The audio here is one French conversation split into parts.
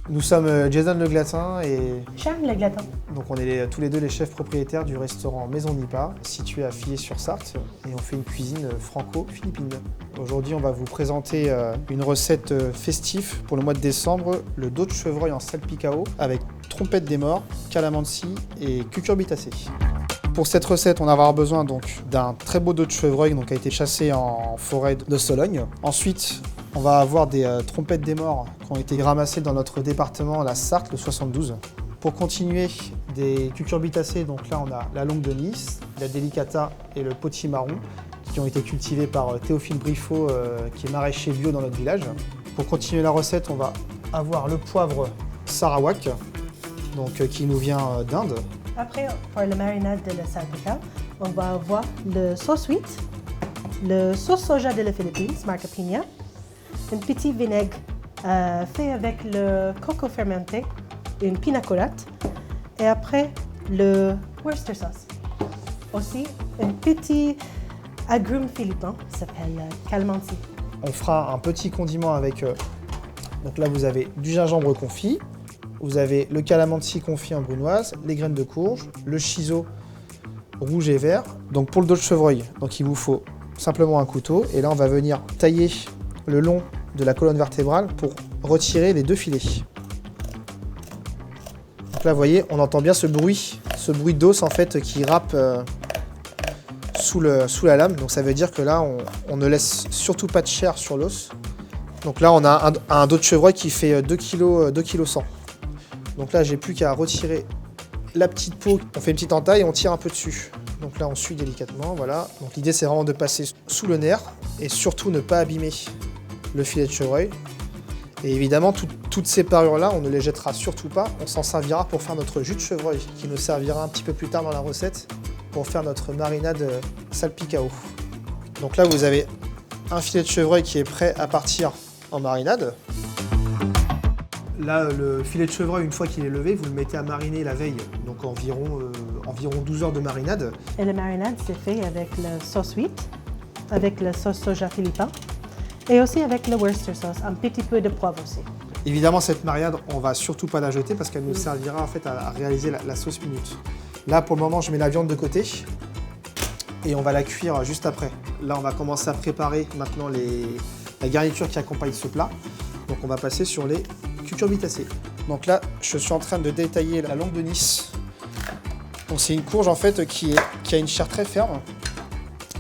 Nous sommes Jason Le Glatin et Charles Le Glatin. donc on est tous les deux les chefs propriétaires du restaurant Maison Nipa, situé à Fillet-sur-Sarthe, et on fait une cuisine franco-philippine. Aujourd'hui, on va vous présenter une recette festive pour le mois de décembre, le dos de chevreuil en salpicao avec trompette des morts, calamansi et cucurbitacée. Pour cette recette, on va avoir besoin donc d'un très beau dos de chevreuil qui a été chassé en forêt de Sologne. Ensuite, on va avoir des trompettes des morts qui ont été ramassées dans notre département, la Sarthe, le 72. Pour continuer, des cucurbitacées, donc là on a la longue de Nice, la délicata et le potimarron qui ont été cultivés par Théophile Briffaut qui est maraîcher bio dans notre village. Pour continuer la recette, on va avoir le poivre Sarawak donc, qui nous vient d'Inde. Après, pour la marinade de la salpicao, on va avoir le sauce huître, le sauce soja de la Philippines, marque Piña, un petit vinaigre fait avec le coco fermenté, une pina colada, et après le Worcester sauce. Aussi, un petit agrume philippin qui s'appelle calamansi. On fera un petit condiment avec, donc là vous avez du gingembre confit, vous avez le calamansi confit en brunoise, les graines de courge, le shiso rouge et vert. Donc pour le dos de chevreuil, donc il vous faut simplement un couteau, et là on va venir tailler le long de la colonne vertébrale pour retirer les deux filets. Donc là vous voyez, on entend bien ce bruit d'os en fait qui râpe sous la lame, donc ça veut dire que là on ne laisse surtout pas de chair sur l'os. Donc là on a un dos de chevreuil qui fait 2 kg 100. Donc là j'ai plus qu'à retirer la petite peau, on fait une petite entaille et on tire un peu dessus. Donc là on suit délicatement, voilà. Donc l'idée c'est vraiment de passer sous le nerf et surtout ne pas abîmer le filet de chevreuil. Et évidemment toutes ces parures là on ne les jettera surtout pas, on s'en servira pour faire notre jus de chevreuil qui nous servira un petit peu plus tard dans la recette pour faire notre marinade salpicao. Donc là vous avez un filet de chevreuil qui est prêt à partir en marinade. Là, le filet de chevreuil, une fois qu'il est levé, vous le mettez à mariner la veille, donc environ 12 heures de marinade. Et la marinade, c'est fait avec la sauce huître, avec la sauce soja philippin, et aussi avec le Worcester sauce, un petit peu de poivre aussi. Évidemment, cette marinade, on va surtout pas la jeter parce qu'elle nous servira en fait à réaliser la sauce minute. Là, pour le moment, je mets la viande de côté et on va la cuire juste après. Là, on va commencer à préparer maintenant la garniture qui accompagne ce plat. Donc, on va passer sur les cucurbitacées. Donc là, je suis en train de détailler la longue de Nice. Donc c'est une courge en fait qui a une chair très ferme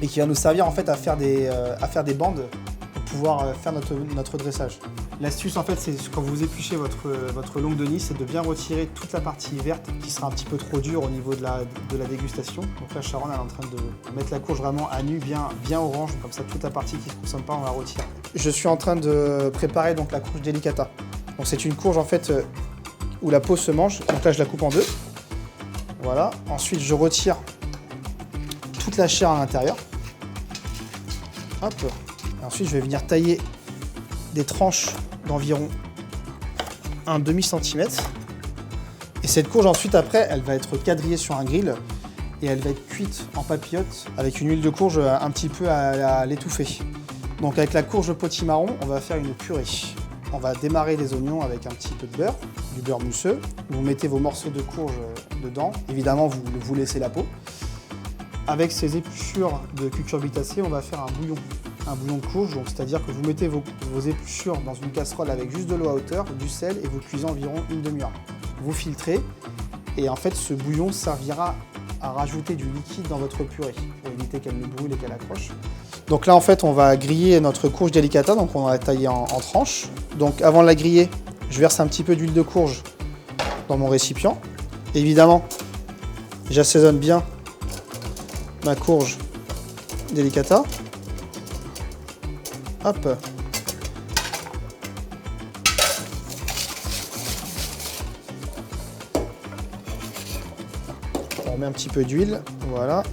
et qui va nous servir en fait à faire des bandes pour pouvoir faire notre dressage. L'astuce en fait, c'est quand vous épluchez votre longue de Nice, c'est de bien retirer toute la partie verte qui sera un petit peu trop dure au niveau de la dégustation. Donc là, Sharon elle est en train de mettre la courge vraiment à nu, bien orange, comme ça toute la partie qui ne se consomme pas, on la retire. Je suis en train de préparer donc la courge délicata. Donc c'est une courge en fait où la peau se mange, donc là je la coupe en deux. Voilà, ensuite je retire toute la chair à l'intérieur. Hop. Et ensuite je vais venir tailler des tranches d'environ un demi-centimètre. Et cette courge ensuite après elle va être quadrillée sur un grill et elle va être cuite en papillote avec une huile de courge un petit peu à l'étouffer. Donc avec la courge potimarron, on va faire une purée. On va démarrer les oignons avec un petit peu de beurre, du beurre mousseux. Vous mettez vos morceaux de courge dedans. Évidemment, vous laissez la peau. Avec ces épluchures de cucurbitacées, on va faire un bouillon de courge. C'est-à-dire que vous mettez vos épluchures dans une casserole avec juste de l'eau à hauteur, du sel et vous cuisez environ une demi-heure. Vous filtrez et en fait, ce bouillon servira à rajouter du liquide dans votre purée pour éviter qu'elle ne brûle et qu'elle accroche. Donc là en fait on va griller notre courge délicata, donc on va tailler en tranches. Donc avant de la griller, je verse un petit peu d'huile de courge dans mon récipient. Évidemment, j'assaisonne bien ma courge délicata. Hop. On remet un petit peu d'huile, voilà.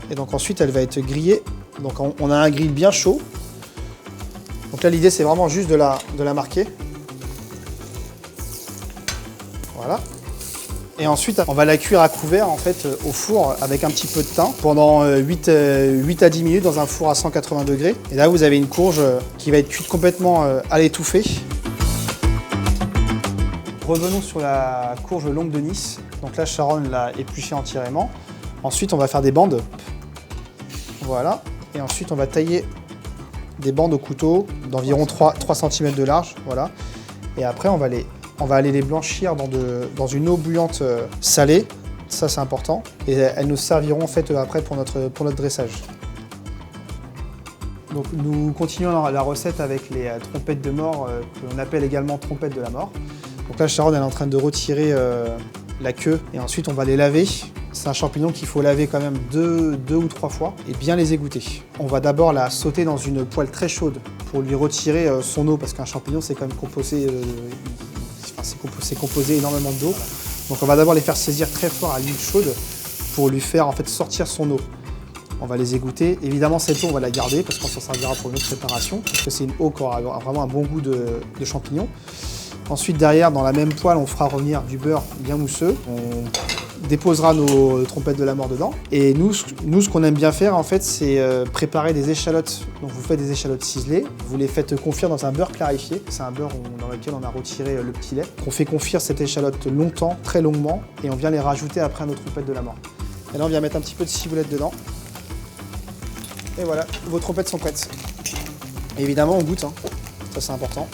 Et donc ensuite elle va être grillée. Donc on a un grill bien chaud. Donc là l'idée c'est vraiment juste de la marquer. Voilà. Et ensuite on va la cuire à couvert en fait au four avec un petit peu de thym pendant 8 à 10 minutes dans un four à 180 degrés. Et là vous avez une courge qui va être cuite complètement à l'étouffée. Revenons sur la courge longue de Nice. Donc là, Sharon l'a épluchée entièrement. Ensuite, on va faire des bandes. Voilà. Et ensuite, on va tailler des bandes au couteau d'environ 3 cm de large. Voilà. Et après, on va aller les blanchir dans une eau bouillante salée. Ça, c'est important. Et elles nous serviront en fait après pour notre dressage. Donc, nous continuons la recette avec les trompettes de mort, que l'on appelle également trompettes de la mort. Donc là, Sharon elle est en train de retirer la queue et ensuite on va les laver. C'est un champignon qu'il faut laver quand même deux ou 3 fois et bien les égoutter. On va d'abord la sauter dans une poêle très chaude pour lui retirer son eau parce qu'un champignon c'est quand même composé, c'est composé énormément d'eau. Donc on va d'abord les faire saisir très fort à l'huile chaude pour lui faire en fait sortir son eau. On va les égoutter. Évidemment, cette eau, on va la garder parce qu'on s'en servira pour une autre préparation, parce que c'est une eau qui aura vraiment un bon goût de champignons. Ensuite, derrière, dans la même poêle, on fera revenir du beurre bien mousseux. On déposera nos trompettes de la mort dedans. Et nous, ce qu'on aime bien faire, en fait, c'est préparer des échalotes. Donc, vous faites des échalotes ciselées. Vous les faites confire dans un beurre clarifié. C'est un beurre dans lequel on a retiré le petit lait. On fait confire cette échalote longtemps, très longuement, et on vient les rajouter après à nos trompettes de la mort. Et là, on vient mettre un petit peu de ciboulette dedans. Et voilà, vos trompettes sont prêtes. Et évidemment, on goûte, hein. Ça c'est important.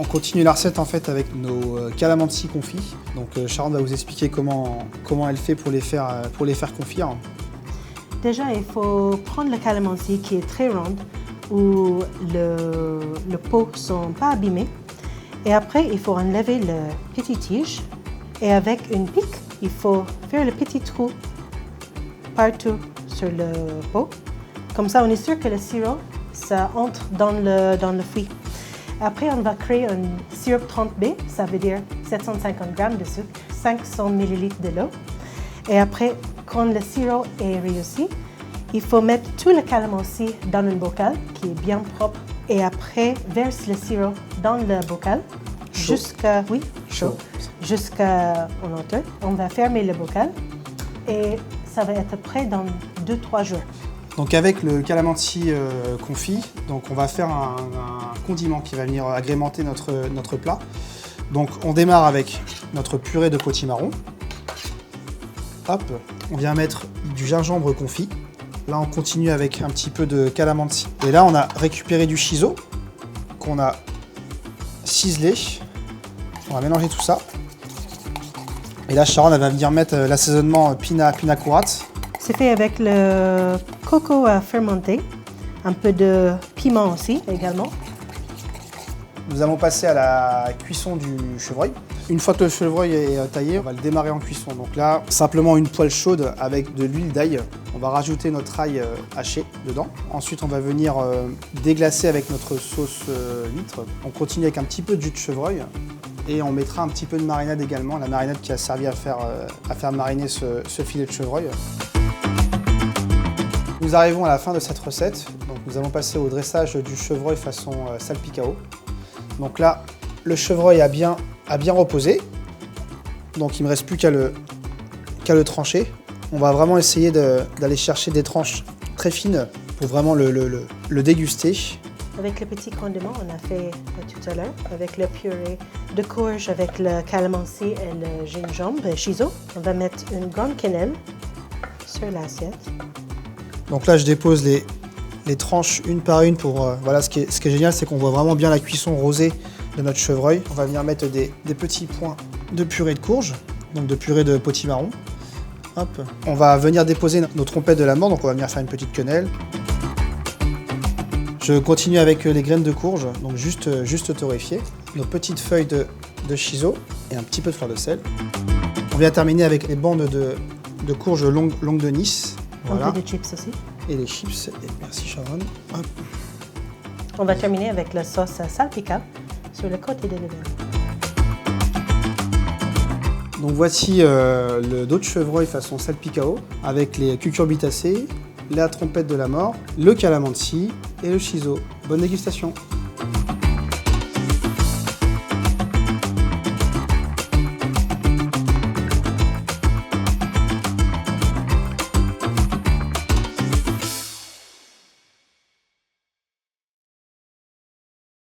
On continue la recette en fait avec nos calamansi confits. Donc Sharon va vous expliquer comment elle fait pour les faire confire. Déjà, il faut prendre le calamansi qui est très rond, où le peau ne sont pas abîmés. Et après, il faut enlever le petit tige. Et avec une pique, il faut faire le petit trou partout sur le pot. Comme ça, on est sûr que le sirop, ça entre dans le fruit. Après, on va créer un sirop 30B, ça veut dire 750 g de sucre, 500 ml de l'eau. Et après, quand le sirop est réussi, il faut mettre tout le calamansi dans un bocal qui est bien propre. Et après, verse le sirop dans le bocal jusqu'à on entend. On va fermer le bocal et ça va être prêt dans 2-3 jours. Donc avec le calamansi confit, donc on va faire un condiment qui va venir agrémenter notre plat. Donc on démarre avec notre purée de potimarron. Hop, on vient mettre du gingembre confit. Là on continue avec un petit peu de calamansi. Et là on a récupéré du shiso qu'on a ciselé. On va mélanger tout ça. Et là, Sharon elle va venir mettre l'assaisonnement pina colada. C'est fait avec le coco fermenté, un peu de piment aussi également. Nous allons passer à la cuisson du chevreuil. Une fois que le chevreuil est taillé, on va le démarrer en cuisson. Donc là, simplement une poêle chaude avec de l'huile d'ail. On va rajouter notre ail haché dedans. Ensuite, on va venir déglacer avec notre sauce huître. On continue avec un petit peu de jus de chevreuil. Et on mettra un petit peu de marinade également, la marinade qui a servi à faire mariner ce filet de chevreuil. Nous arrivons à la fin de cette recette. Donc nous allons passer au dressage du chevreuil façon salpicao. Donc là, le chevreuil a bien reposé. Donc il ne me reste plus qu'à le trancher. On va vraiment essayer d'aller chercher des tranches très fines pour vraiment le déguster. Avec le petit condiment, on a fait tout à l'heure, avec le purée de courge, avec le calamansi et le gingembre, le shiso. On va mettre une grande quenelle sur l'assiette. Donc là, je dépose les tranches une par une pour... voilà, ce qui est génial, c'est qu'on voit vraiment bien la cuisson rosée de notre chevreuil. On va venir mettre des petits points de purée de courge, donc de purée de potimarron. Hop. On va venir déposer nos trompettes de la mort, donc on va venir faire une petite quenelle. Je continue avec les graines de courge, donc juste torréfiées. Nos petites feuilles de shiso et un petit peu de fleur de sel. On vient terminer avec les bandes de courge longue de Nice. Voilà. Un peu de chips aussi. Et les chips. Et merci Sharon. Hop. On va terminer avec la sauce salpicao sur le côté de l'élément. Donc voici le dos de chevreuil façon salpicao avec les cucurbitacées, la trompette de la mort, le calamansi et le shiso. Bonne dégustation!